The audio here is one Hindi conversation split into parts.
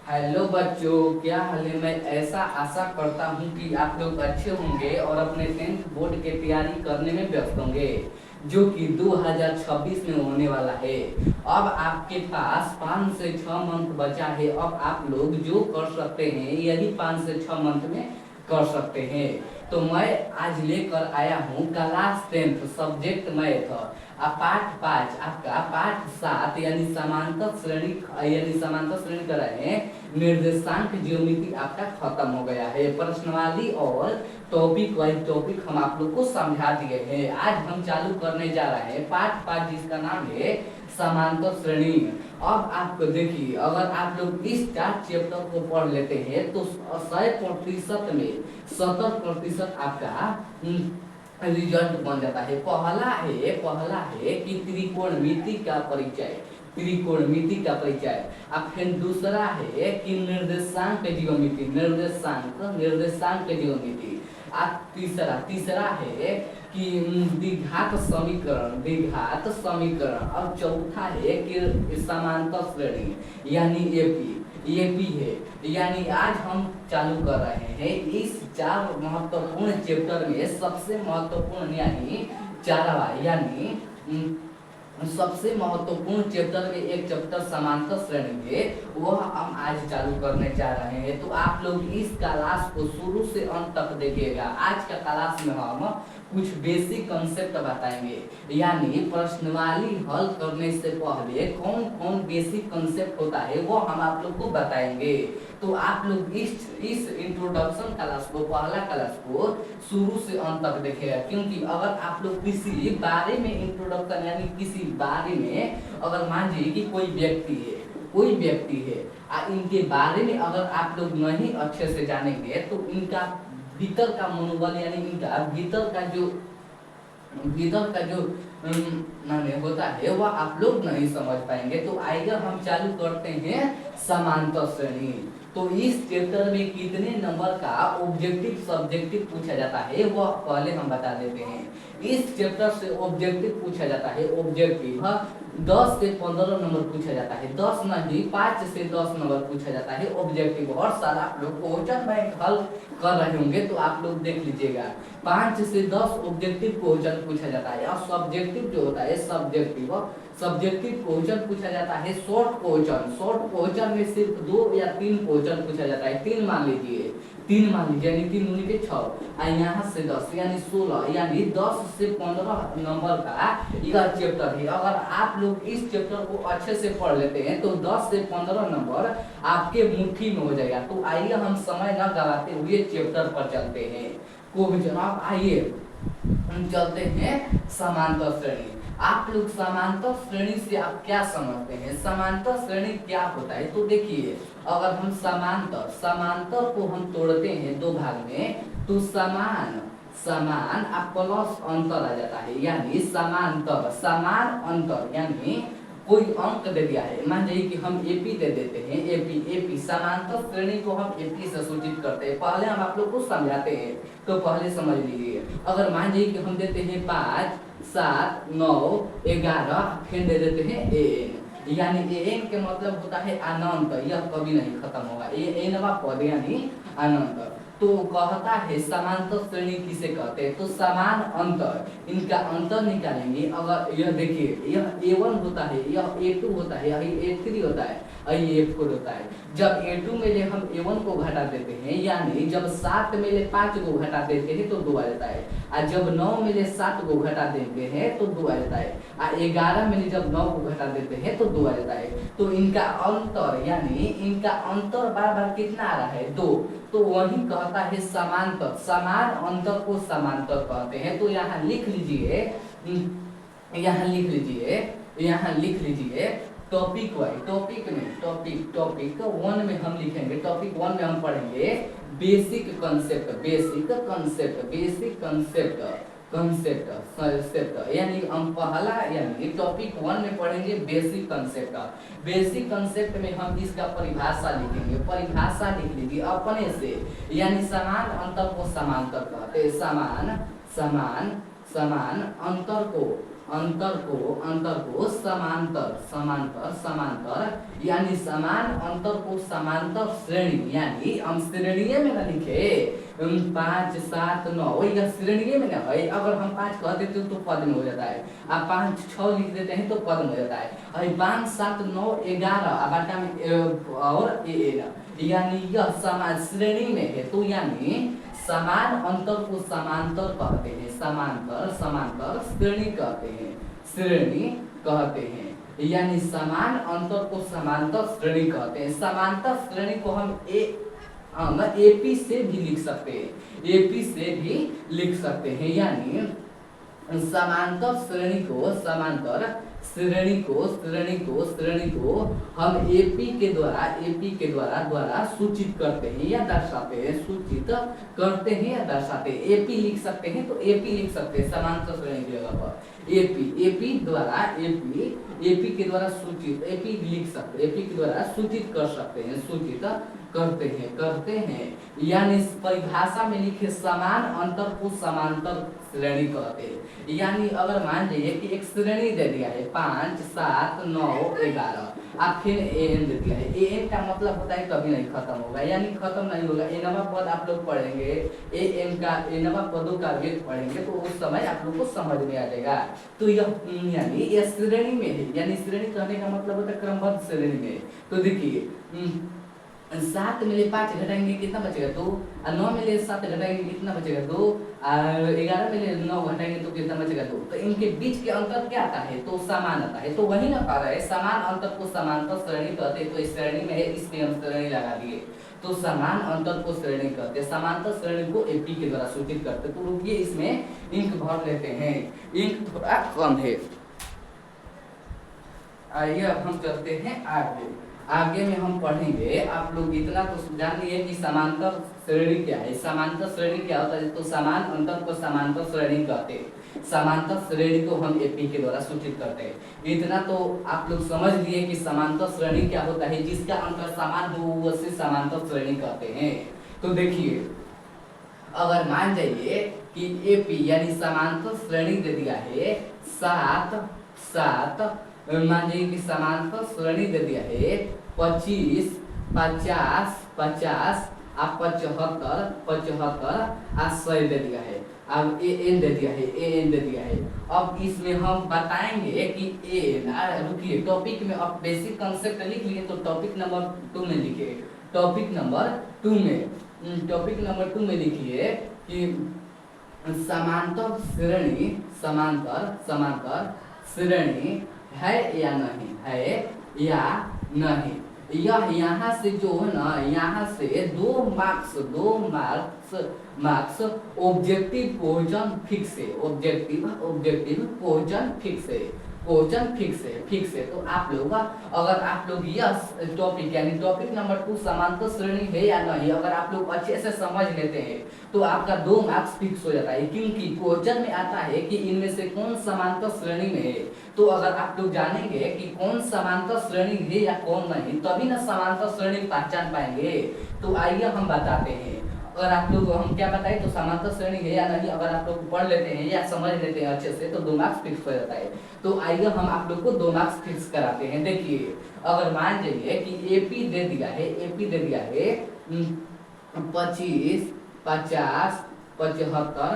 हेलो बच्चों, क्या हाल है। मैं ऐसा आशा करता हूँ कि आप लोग अच्छे होंगे और अपने 10th बोर्ड की तैयारी करने में व्यस्त होंगे, जो कि 2026 में होने वाला है। अब आपके पास 5 से 6 मंथ बचा है। अब आप लोग जो कर सकते हैं यही 5 से 6 मंथ में कर सकते हैं। तो मैं आज लेकर आया हूँ क्लास 10th सब्जेक्ट मैथ, पाठ 5 आपका पाठ 7 यानी समांतर श्रेणी, कर रहे हैं। निर्देशांक ज्योमेट्री आपका खत्म हो गया है। प्रश्नावली और टॉपिक वाइज टॉपिक हम आप लोग को समझा दिए हैं। आज हम चालू करने जा रहे हैं पाठ 5 जिसका नाम है समांतर श्रेणी। अब आपको देखिए, अगर आप लोग इस 4 चैप्टर को पढ़ लेते हैं तो 100% में 70% आपका रिजल्ट बन जाता है। पहला है कि त्रिकोणमिति का परिचय, अब फिर दूसरा है कि निर्देशांक ज्योमेट्री, अब तीसरा है कि द्विघात समीकरण, और चौथा है कि समांतर श्रेणी यानी एपी है। यानी आज हम चालू कर रहे हैं इस 4 महत्वपूर्ण चैप्टर में सबसे महत्वपूर्ण यानी 4वां यानी सबसे महत्वपूर्ण चैप्टर में एक चैप्टर समांतर श्रेणी है, वह हम आज चालू करने जा रहे हैं। तो आप लोग इस क्लास को शुरू से अंत तक देखिएगा। आज का क्लास में हम कुछ बेसिक कंसेप्ट बताएंगे, यानी प्रश्नावली हल करने से पहले कौन कौन बेसिक कंसेप्ट होता है वो हम आप लोग को बताएंगे। तो आप लोग इस इंट्रोडक्शन क्लास को, पहला क्लास को शुरू से अंत तक देखेगा, क्योंकि अगर आप लोग किसी बारे में इंट्रोडक्शन यानी किसी बारे में, अगर मान लीजिए कि कोई व्यक्ति है इनके बारे में अगर आप लोग नहीं अच्छे से जानेंगे तो इनका भीतर का मनोबल यानी इनका भीतर का जो माने होता है वह आप लोग नहीं समझ पाएंगे। तो आइए हम चालू करते हैं समांतर श्रेणी। तो इस चैप्टर में कितने नंबर का ऑब्जेक्टिव सब्जेक्टिव पूछा जाता है वह पहले हम बता देते हैं। इस चैप्टर से ऑब्जेक्टिव पूछा जाता है, ऑब्जेक्टिव 10 से 15 नंबर पूछा जाता है, 10 नहीं 5 से 10 नंबर पूछा जाता है ऑब्जेक्टिव। हर साल आप लोग क्वेश्चन बैंक हल कर रहे होंगे तो आप लोग देख लीजिएगा 5 से 10 ऑब्जेक्टिव क्वेश्चन पूछा जाता है। और सब्जेक्टिव जो होता है सब्जेक्टिव क्वेश्चन पूछा जाता है शॉर्ट क्वेश्चन में सिर्फ 2 या 3 क्वेश्चन पूछा जाता है। 3 मान लीजिए यानी 3 दूनी पे 6 यहाँ से 10 यानी 16, यानी 10 से 15 नंबर का यह चैप्टर है। अगर आप लोग इस चैप्टर को अच्छे से पढ़ लेते हैं तो 10 से 15 नंबर आपके मुट्ठी में हो जाएगा। तो आइए हम समय न गवाते हुए चैप्टर पर चलते हैं। जनाब आइए हम चलते हैं समांतर श्रेणी। आप लोग समांतर श्रेणी से आप क्या समझते हैं, समांतर श्रेणी क्या होता है? तो देखिए, अगर हम समांतर को हम तोड़ते हैं 2 भाग में तो समान प्लस अंतर आ जाता है, यानी समान अंतर यानी कोई अंक दे दिया है, मान लीजिए कि हम एपी दे देते हैं, एपी समांतर श्रेणी को हम एपी से सूचित करते हैं। पहले हम आप लोग को समझाते हैं तो पहले समझ लीजिए। अगर मान लीजिए कि हम देते हैं 5 7 9 11 फिर दे देते हैं एन, यानी एन के मतलब होता है अनंत, यह कभी नहीं खत्म होगा, एनवा पद यानी अनंत। तो कहता है समांतर श्रेणी किसे कहते हैं, तो समान अंतर, इनका अंतर निकालेंगे। अगर यह देखिए, यह A1 होता है, यह A2 होता है, यह A3 होता है, यह A4 होता है। जब A2 में ले हम A1 को घटा देते हैं, यानी जब 7 में ले 5 को घटा देते हैं तो 2 आ जाता है, और जब 9 में ले 7 को घटा देते हैं तो 2 आ जाता है, और 11 में ले जब 9 को घटा देते हैं तो 2 आ जाता है। तो इनका अंतर यानी इनका अंतर बार कितना आ रहा है, 2। तो वही कहता है समांतर, समान अंतर को समांतर कहते हैं। तो यहाँ लिख लीजिए टॉपिक वाइज, टॉपिक 1 में हम लिखेंगे, टॉपिक 1 में हम पढ़ेंगे बेसिक कंसेप्ट, यानी हम पहला यानी टॉपिक 1 में पढ़ेंगे बेसिक कंसेप्ट में हम इसका परिभाषा लिखेंगे। परिभाषा लिख लीजिए अपने से, यानी समान अंतर को समांतर कहते हैं, समान अंतर को अंतर को समांतर समांतर समांतर यानी समान अंतर को समांतर श्रेणी, यानी हम श्रेणी में ना लिखे 5 7 9 यह श्रेणी में ना है। अगर हम 5 कह देते तो पद में हो जाता है, अब 5 6 लिख देते हैं तो पद में हो जाता है। और 5 7 9 11 बाटा में और यानी यह समान श्रेणी में है, तो यानी समान अंतर को समांतर कहते हैं, समांतर समांतर श्रेणी कहते हैं, श्रेणी कहते हैं, यानी समान अंतर को समांतर श्रेणी कहते हैं। समांतर श्रेणी को हम एपी से भी लिख सकते हैं, एपी से भी लिख सकते हैं, यानी समांतर श्रेणी को श्रेणी को हम एपी के द्वारा सूचित करते हैं या दर्शाते हैं, सूचित करते हैं या दर्शाते हैं। एपी लिख सकते हैं तो एपी लिख सकते हैं समांतर श्रेणी की जगह पर एपी के द्वारा सूचित, एपी लिख सकते, एपी के द्वारा सूचित कर सकते हैं, सूचित करते हैं, यानी परिभाषा में लिखे समान अंतर को समांतर श्रेणी कहते हैं। यानी अगर मान जाइए कि एक श्रेणी दे दिया है 5 7 9 11, आप फिर एन दे दिया है, एन का मतलब होता है कभी नहीं खत्म होगा, यानी खत्म नहीं होगा। एनवा पद आप लोग पढ़ेंगे, एन का एनवा पदों का वेद पढ़ेंगे तो उस समय आप लोग को समझ में आ जाएगा। तो यह यानी यह श्रेणी में है, यानी श्रेणी कहने का मतलब होता है क्रमबद्ध श्रेणी में। तो देखिए 7 में 5 घटाएंगे कितना बचेगा 2, 9 में 7 घटाएंगे कितना बचेगा 2, 11 में 9 घटाएंगे तो कितना बचेगा 2। तो इनके बीच के अंतर क्या आता है, तो समान आता है। तो वही ना कह रहा है समान अंतर को समांतर श्रेणी कहते हैं, तो इस श्रेणी में है इसमें हम श्रेणी लगा दिए, तो समान अंतर को श्रेणी कहते हैं, समांतर श्रेणी को एपी के द्वारा सूचित करते। तो रुकिए इसमें इंक भर लेते हैं, इंक थोड़ा कम है। आइए अब हम चलते हैं आगे में हम पढ़ेंगे। आप लोग इतना तो जान लिए कि समांतर श्रेणी क्या है, समांतर श्रेणी क्या होता है, तो समान अंतर को समांतर श्रेणी कहते हैं, समांतर श्रेणी को हम एपी के द्वारा सूचित करते हैं। इतना तो आप लोग समझ लिए कि समांतर श्रेणी क्या होता है, जिसका अंतर समान हो उसे समांतर श्रेणी कहते हैं। तो देखिए अगर मान जाइए कि एपी यानी समांतर श्रेणी दे दिया है 7 7, मान जाइए कि समांतर श्रेणी दे दिया है 25 50 50 आप 75 75 आ 100 दे दिया है। अब एन दे दिया है, एन दे दिया है। अब इसमें हम बताएंगे कि एन, रुकिए टॉपिक में अब बेसिक कंसेप्ट लिख लिए तो टॉपिक नंबर 2 में लिखिए, टॉपिक नंबर 2 में लिखिए कि समांतर श्रेणी समांतर श्रेणी है या नहीं, है या नहीं। यह यहाँ से जो है ना, यहाँ से 2 मार्क्स ऑब्जेक्टिव क्वेश्चन फिक्स है, ऑब्जेक्टिव क्वेश्चन फिक्स है। तो आप लोग अगर आप लोग यस टॉपिक यानी टॉपिक नंबर 2 समांतर श्रेणी है या नहीं, अगर आप लोग अच्छे से समझ लेते हैं तो आपका 2 मार्क्स फिक्स हो जाता है, क्योंकि क्वेश्चन में आता है कि इनमें से कौन समांतर श्रेणी में है। तो अगर आप लोग जानेंगे कि कौन समांतर श्रेणी है या कौन नहीं, तभी ना समांतर श्रेणी पहचान पाएंगे। तो आइए हम बताते हैं, अगर आप लोग हम क्या बताएं तो समांतर श्रेणी है या नहीं, अगर आप लोग पढ़ लेते हैं या समझ लेते हैं अच्छे से तो 2 मार्क्स फिक्स हो जाता है। तो आइए हम आप लोग को 2 मार्क्स फिक्स कराते हैं। देखिए अगर मान जाइए कि एपी दे दिया है 25 50 75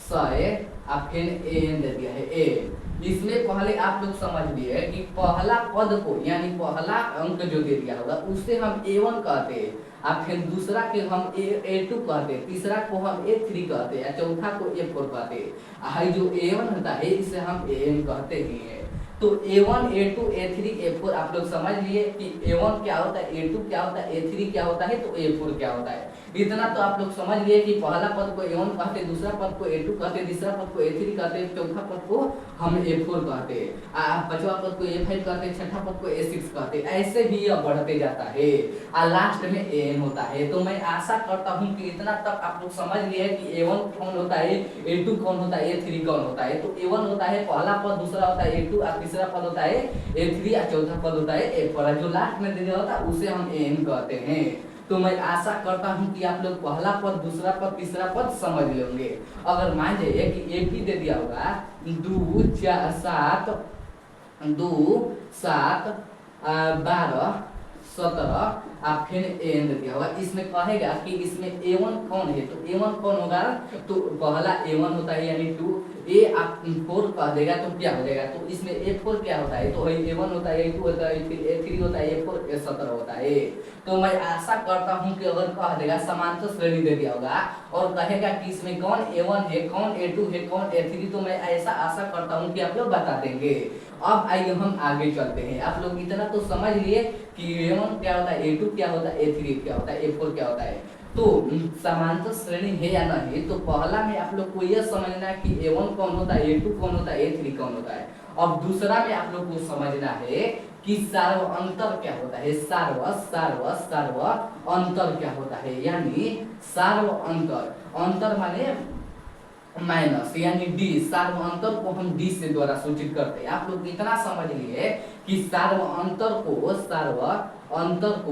100 आप फिर एन दे दिया है ए। इसमें पहले आप लोग समझ लिए कि पहला पद को यानी पहला अंक जो दे दिया होगा उसे हम A1 कहते हैं, और फिर दूसरा के हम A2 कहते हैं, तीसरा को हम A3 कहते हैं, चौथा को A4 कहते हैं। जो A1 होता है इसे हम AM कहते हैं। तो A1 A2 A3 A4 आप लोग समझ लिए कि A1 क्या होता है, A2 क्या होता है, A3 क्या होता है, तो A4 क्या होता है। इतना तो आप लोग समझ लिए कि पहला पद को A1 कहते, दूसरा पद को A2 कहते, तीसरा पद को A3 कहते, चौथा पद को हम A4 कहते, पांचवा पद को A5 कहते, छठा पद को A6 कहते। ऐसे ही यह बढ़ते जाता है और लास्ट में AN होता है। तो मैं आशा करता हूँ कि इतना तक आप लोग समझ लिए कि A1 कौन होता है, A2 कौन होता है, A3 कौन होता है। तो A1 होता है पहला पद, दूसरा होता है A2 और तीसरा पद होता है A3 और चौथा पद होता है A4। जो लास्ट में दे दिया होता है उसे हम AN कहते हैं। तो मैं आशा करता हूँ कि आप लोग पहला पद, दूसरा पद, तीसरा पद समझ लेंगे। अगर मान जाइए कि एपी दे दिया होगा 2 4 7 2 7 12 17 आप फिर एन दे दिया होगा। इसमें कहेगा कि इसमें A1 कौन है, तो A1 कौन होगा, तो पहला A1 होता है यानी 2, ए आप 4 कह देगा तो क्या हो जाएगा, तो इसमें A4 क्या होता है, तो A1 होता है, A2 होता है, फिर A3 होता है, A4 A17 होता है। तो मैं आशा करता हूँ कि अगर कह देगा समांतर श्रेणी दे दिया होगा और कहेगा कि इसमें कौन A1 है, कौन A2 है, कौन A3, तो मैं ऐसा आशा करता हूँ कि आप लोग बता देंगे। अब आइए हम आगे चलते हैं। आप लोग इतना तो समझ लिए कि A1 क्या होता है, A2 क्या होता है, A3 क्या होता है, A4 क्या होता है। तो समांतर श्रेणी है या नहीं, तो पहला में आप लोग को यह समझना है कि A1 कौन होता है, A2 कौन होता है, A3 कौन होता है। अब दूसरा में आप लोग को समझना है कि सार्व अंतर क्या होता है, सार्व सार्व सार्व अंतर क्या होता है, यानी सार्व अंतर, अंतर माने माइनस यानी डी, सार्व अंतर को हम डी से द्वारा सूचित करते हैं। आप लोग इतना समझ लिए कि सार्व अंतर को सर्व अंतर को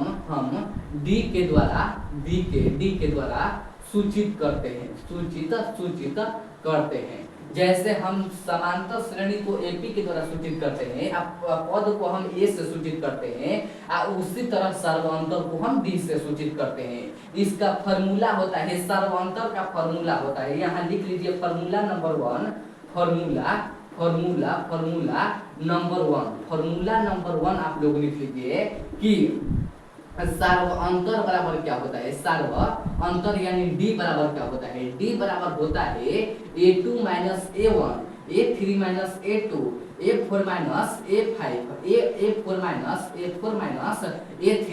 हम डी के द्वारा सूचित करते हैं। जैसे हम समांतर श्रेणी को एपी के द्वारा सूचित करते हैं, पद को हम ए से सूचित करते हैं, उसी तरह सर्वांतर को हम डी से सूचित करते हैं। इसका फॉर्मूला होता है, सर्वांतर का फॉर्मूला होता है, यहाँ लिख लीजिए फॉर्मूला नंबर 1, फॉर्मूला नंबर 1 आप लोग लिख लीजिए कि सार्व अंतर बराबर क्या होता है, सार्व अंतर यानी डी बराबर क्या होता है, डी बराबर होता है A2 minus A1, A3 minus A2, A4 minus A5, A4 minus A3,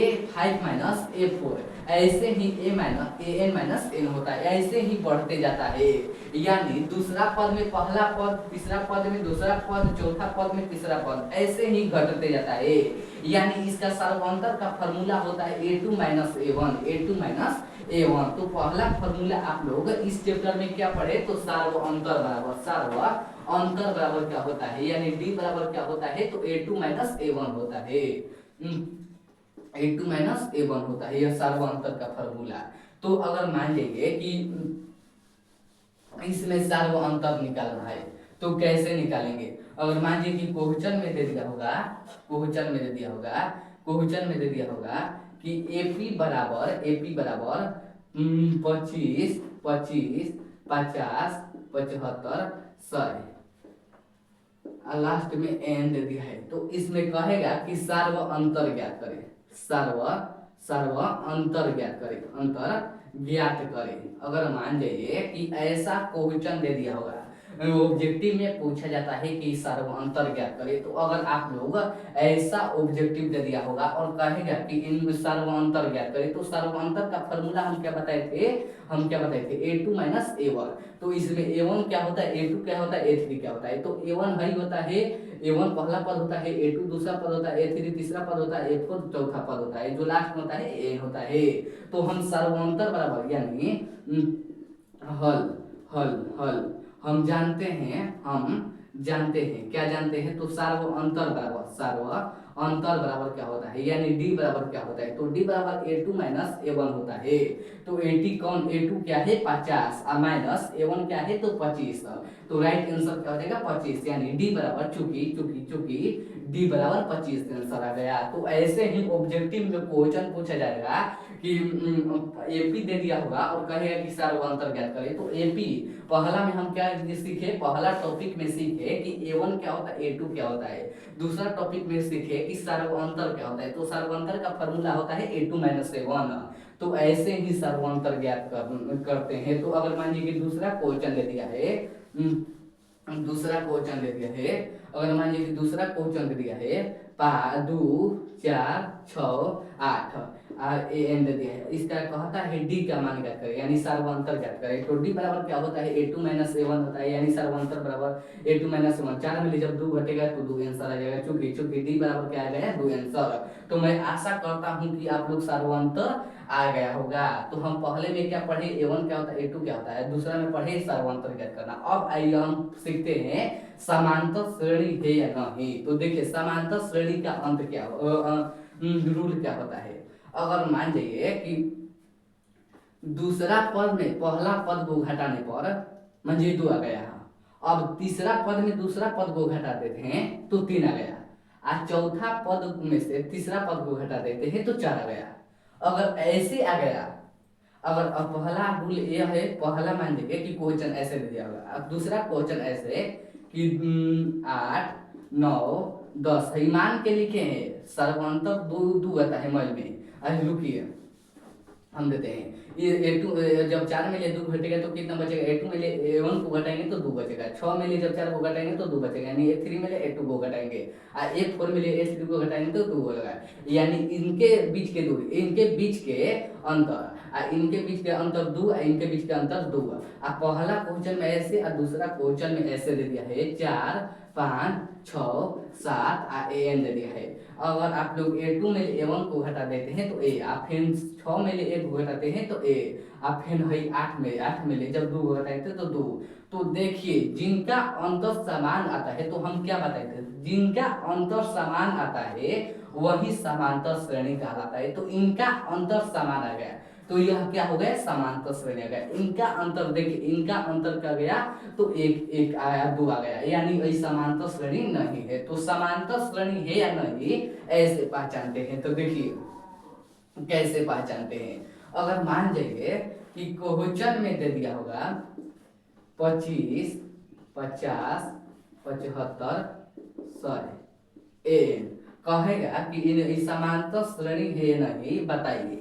A5 minus A4, ऐसे ही A minus AN minus N होता है, ऐसे ही बढ़ते जाता है। यानी दूसरा पद में पहला पद, तीसरा पद में दूसरा पद, चौथा पद में तीसरा पद, ऐसे ही घटते जाता है। यानी इसका सर्वांतर का फॉर्मूला होता है A2 माइनस A1। तो पहला फॉर्मूला आप लोग इस चैप्टर में क्या पढ़े, तो सार्व अंतर बराबर क्या होता है, यानी D बराबर क्या होता है, तो A2 माइनस A1 होता है। A2 माइनस A1 होता है, यह सार्व अंतर का फॉर्मूला। तो अगर मान लीजिए कि इसमें सार्व अंतर निकालना है तो कैसे निकालेंगे। अगर मान लीजिए कि क्वेश्चन में दे दिया होगा कि एपी बराबर 25 50 50 75 100 लास्ट में एन दे दिया है, तो इसमें कहेगा कि सार्व अंतर ज्ञात करें, सार्व अंतर ज्ञात करें। अगर मान जाइए कि ऐसा क्वेश्चन दे दिया होगा, ऑब्जेक्टिव में पूछा जाता है कि सार्व अंतर ज्ञात करें, तो अगर आप लोग ऐसा ऑब्जेक्टिव दे दिया होगा और कहेगा कि इन सार्व अंतर ज्ञात करें, तो सार्व अंतर का फॉर्मूला हम क्या बताए थे A2 माइनस A1। तो इसमें A1 क्या होता है, A2 क्या होता है, A3 क्या होता है, तो A1 हाई होता है, A1 पहला पद होता है, A2 दूसरा पद होता है, A3 तीसरा पद होता है, A4 चौथा पद होता है, जो लास्ट में होता है N होता है। तो हम सर्वांतर बराबर यानी हल हम जानते हैं क्या जानते हैं, तो सार्व अंतर बराबर क्या होता है, यानी D बराबर क्या होता है, तो D बराबर A2 माइनस A1 होता है। तो A2 क्या है 50 और माइनस A1 क्या है, तो 25, तो राइट आंसर क्या हो जाएगा 25, यानी D बराबर चूंकि D बराबर 25 आंसर आ गया। तो ऐसे ही ऑब्जेक्टिव में क्वेश्चन पूछा जाएगा कि एपी दे दिया होगा और कहेगा कि सार्वंतर ज्ञात करें, तो एपी पहला में हम क्या सीखे, पहला टॉपिक में सीखे कि A1 क्या होता है, A2 क्या होता है। दूसरा टॉपिक में सीखे कि सार्वंतर क्या होता है, तो सार्वंतर का फॉर्मूला होता है A2 माइनस A1। तो ऐसे ही सार्वंतर ज्ञात करते हैं। तो अगर मान लीजिए कि दूसरा क्वेश्चन दे दिया है, अगर मान लीजिए कि दूसरा क्वेश्चन दे दिया है 2 4 6 8 एन दे दिया है, इसका कहता है डी का मान ज्ञात करें, यानी सार्वंतर ज्ञात करें। तो डी बराबर क्या होता है, A2 माइनस A1 होता है, यानी सार्वंतर बराबर A2 माइनस A1। 4 में जब 2 घटेगा तो 2 आंसर आ जाएगा, चूंकि डी बराबर क्या आ गया 2 आंसर। तो मैं आशा करता हूं कि आप लोग सार्वंतर आ गया होगा। तो हम पहले में क्या पढ़े, A1 क्या होता है, A2 क्या होता है, दूसरा में पढ़े सर्वांतर ज्ञात करना। अब आइए हम सीखते हैं समांतर श्रेणी है या नहीं। तो देखिए समांतर श्रेणी का अंत क्या रूल क्या होता है। अगर मान जाइए कि दूसरा पद में पहला पद को घटाने पर मंजिल 2 आ गया, अब तीसरा पद में दूसरा पद को घटा देते हैं तो 3 आ गया, और चौथा पद में से तीसरा पद को घटा देते हैं तो 4 आ गया। अगर ऐसे आ गया, अगर अब पहला रूल ये है, पहला मान लीजिए कि क्वेश्चन ऐसे दे दिया होगा, अब दूसरा क्वेश्चन ऐसे कि 8 9 10 मान के लिखे हैं, सर्वांतर दो आता है मल में। अरे रुकिए हम देते हैं ये A2, जब 4 में ले 2 घटेगा तो कितना बचेगा, A2 में ले A1 को घटाएंगे तो 2 बचेगा, 6 में ले जब 4 को घटाएंगे तो 2 बचेगा, यानी A3 में ले A2 को घटाएंगे, और A4 में ले A3 को घटाएंगे तो 2 होगा, यानी इनके बीच के दूरी, इनके बीच के अंतर, इनके बीच के अंतर 2, इनके बीच के अंतर 2। पहला क्वेश्चन में ऐसे और दूसरा क्वेश्चन में ऐसे दे दिया है 4 5 6 7 An दे दिया है। अगर आप लोग A2 में A1 को घटा देते हैं तो A, आप फिर 6 में ले 1 को घटाते हैं तो A, आप फिर है 8 में ले जब 2 को घटाते हैं तो 2। तो देखिए जिनका अंतर समान आता है तो हम क्या बताए थे, जिनका अंतर समान आता है वही समांतर श्रेणी कहलाता है। तो इनका अंतर समान आ गया तो यह क्या हो गया, समांतर श्रेणी आ गया। इनका अंतर देखिए, इनका अंतर क्या गया तो 1 1 आया, 2 आ गया, यानी ये समांतर श्रेणी नहीं है। तो समांतर श्रेणी है या नहीं ऐसे पहचानते हैं। तो देखिए कैसे पहचानते हैं, अगर मान जाइए कि क्वेश्चन में दे दिया होगा 25 50 75 100 An, कहेगा कि इन समांतर श्रेणी है या नहीं बताइए।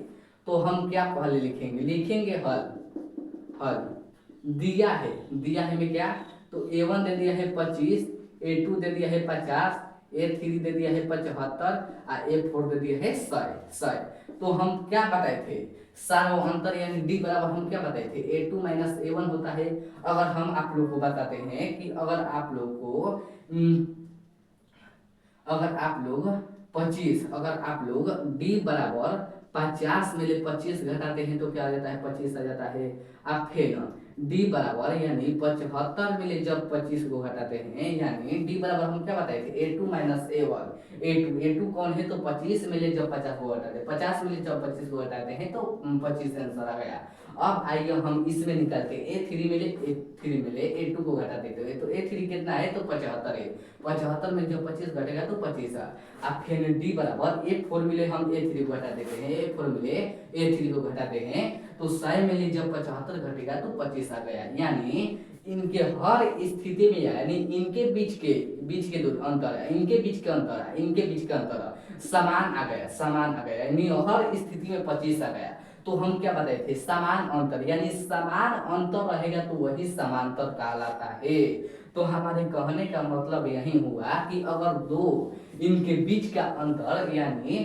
तो हम क्या पहले लिखेंगे, लिखेंगे हल। हल दिया है में क्या, तो A1 दे दिया है 25, A2 दे दिया है 50, A3 दे दिया है 75 और A4 दे दिया है 100। तो हम क्या बताए थे, सार्वअंतर यानी D बराबर हम क्या बताए थे, A2 माइनस A1 होता है। अगर हम आप लोग को बताते हैं कि अगर आप लोग को अगर आप लोग 25, अगर आप लोग D बराबर 50 में ले 25 घटाते हैं तो क्या आ जाता है, 25 आ जाता है। आप फिर D बराबर यानी 75 में ले जब 25 को घटाते हैं, यानी D बराबर हम क्या बताए थे, A2 माइनस A1। A2 कौन है, तो 25 में ले जब 50 को घटाते हैं, 50 में ले जब 25 को घटाते हैं तो 25 आंसर आ गया। अब आइए हम इसमें निकालते हैं, A3 में ले A2 को घटा देते हैं तो A3 कितना है, तो 75 है। 75 में जब 25 घटेगा तो 25 है। अब फिर D बराबर A4 में ले हम A3 को घटा देते हैं, A4 में ले A3 को घटाते हैं तो 100 में ले जब 75 घटेगा तो 25 आ गया। यानी इनके हर स्थिति में, यानी इनके बीच के दो अंतर है, इनके बीच के अंतर है, इनके बीच का अंतर समान आ गया, यानी हर स्थिति में 25 आ गया। तो हम क्या बताए थे, समान अंतर, यानी समान अंतर रहेगा तो वही समांतर कहलाता है। तो हमारे कहने का मतलब यही हुआ कि अगर दो इनके बीच का अंतर, यानी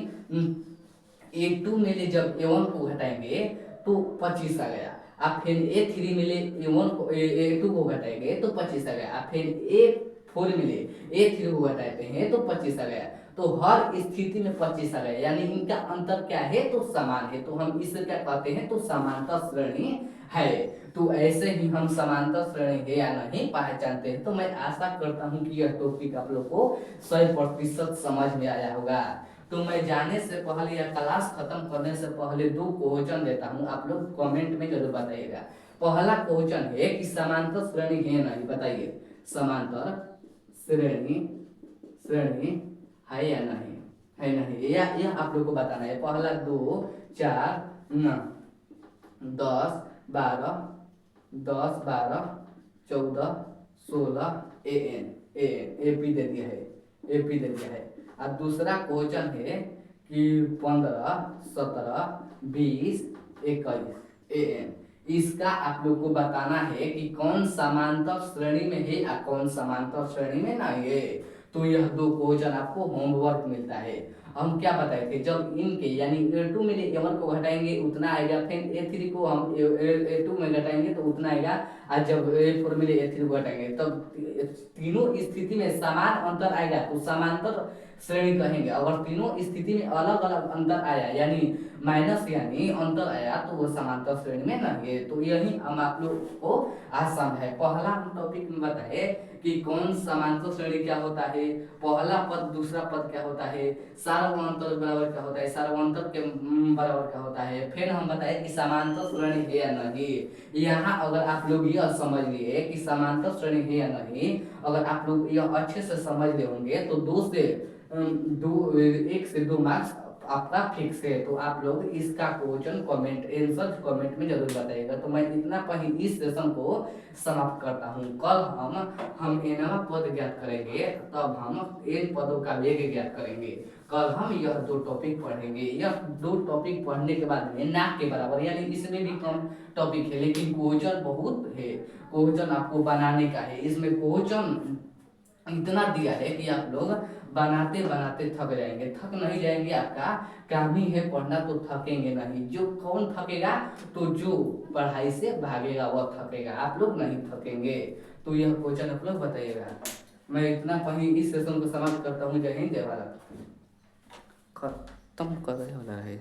A2 में ले जब A1 को घटाएंगे तो 25 आ गया, आप फिर A3 में ले A2 को घटाएंगे तो 25 आ गया, आप फिर A4 में ले A3 को घटाते हैं तो 25 आ गया। तो हर स्थिति में 25 आ गया, यानी इनका अंतर क्या है, तो समान है। तो हम इसे क्या कहते हैं, तो समांतर श्रेणी है। तो ऐसे ही हम समांतर श्रेणी है या नहीं पहचानते हैं। तो मैं आशा करता हूं कि यह टॉपिक आप लोग को 100% समझ में आया होगा। तो मैं जाने से पहले या क्लास खत्म करने से पहले 2 क्वेश्चन देता हूं, आप लोग कमेंट में जरूर बताइएगा। पहला क्वेश्चन है कि समांतर श्रेणी है नहीं, बताइए समांतर श्रेणी है या नहीं, है नहीं, यह आप लोग को बताना है। पहला 2 4 9 10 12 10 12 14 16 An AP दे दिया है, AP दे दिया है। अब दूसरा क्वेश्चन है कि 15 17 20 21 An। इसका आप लोग को बताना है कि कौन समांतर श्रेणी में है और कौन समांतर श्रेणी में नहीं है। तो यह 2 क्वेश्चन आपको होमवर्क मिलता है। हम क्या बताए थे, जब इनके यानी A2 में A1 को घटाएंगे उतना आएगा, फिर A3 को हम A2 में घटाएंगे तो उतना आएगा, और जब A4 में A3 को घटाएंगे तब तीनों स्थिति में समान अंतर आएगा तो समांतर श्रेणी कहेंगे। अगर तीनों स्थिति में अलग अलग अंतर आया यानी माइनस यानी अंतर आया तो वो समांतर श्रेणी में नहीं है। तो यही हम आप लोग को आसान है। पहला हम टॉपिक में बताए कि कौन समांतर श्रेणी क्या होता है, पहला पद दूसरा पद क्या होता है, सार्वअंतर बराबर क्या होता है, सार्वअंतर के बराबर क्या होता है। फिर हम बताए कि समांतर श्रेणी है या नहीं। यहाँ अगर आप लोग यह समझ लिए कि समांतर श्रेणी है या नहीं, अगर आप लोग यह अच्छे से समझ ले होंगे तो एक से दो मार्क्स आपका फिक्स है। तो आप लोग इसका क्वेश्चन कमेंट आंसर कमेंट में जरूर बताइएगा। तो मैं इतना कहीं इस सेशन को समाप्त करता हूँ। कल हम एनवा पद ज्ञात करेंगे, तब हम इन पदों का वेग ज्ञात करेंगे। कल हम यह दो टॉपिक पढ़ेंगे। यह दो टॉपिक पढ़ने के बाद में नाक के बराबर यानी इसमें भी कम टॉपिक है लेकिन क्वेश्चन बहुत है, क्वेश्चन आपको बनाने का है। इसमें क्वेश्चन इतना दिया है कि आप लोग बनाते बनाते थक जाएंगे, थक नहीं जाएंगे, आपका काम ही है पढ़ना तो थकेंगे नहीं। जो कौन थकेगा, तो जो पढ़ाई से भागेगा वह थकेगा, आप लोग नहीं थकेंगे। तो यह क्वेश्चन आप लोग बताइएगा। मैं इतना कहीं इस सेशन को समाप्त करता हूँ। जय हिंद जय भारत। खत्म कर रहे हो ना है।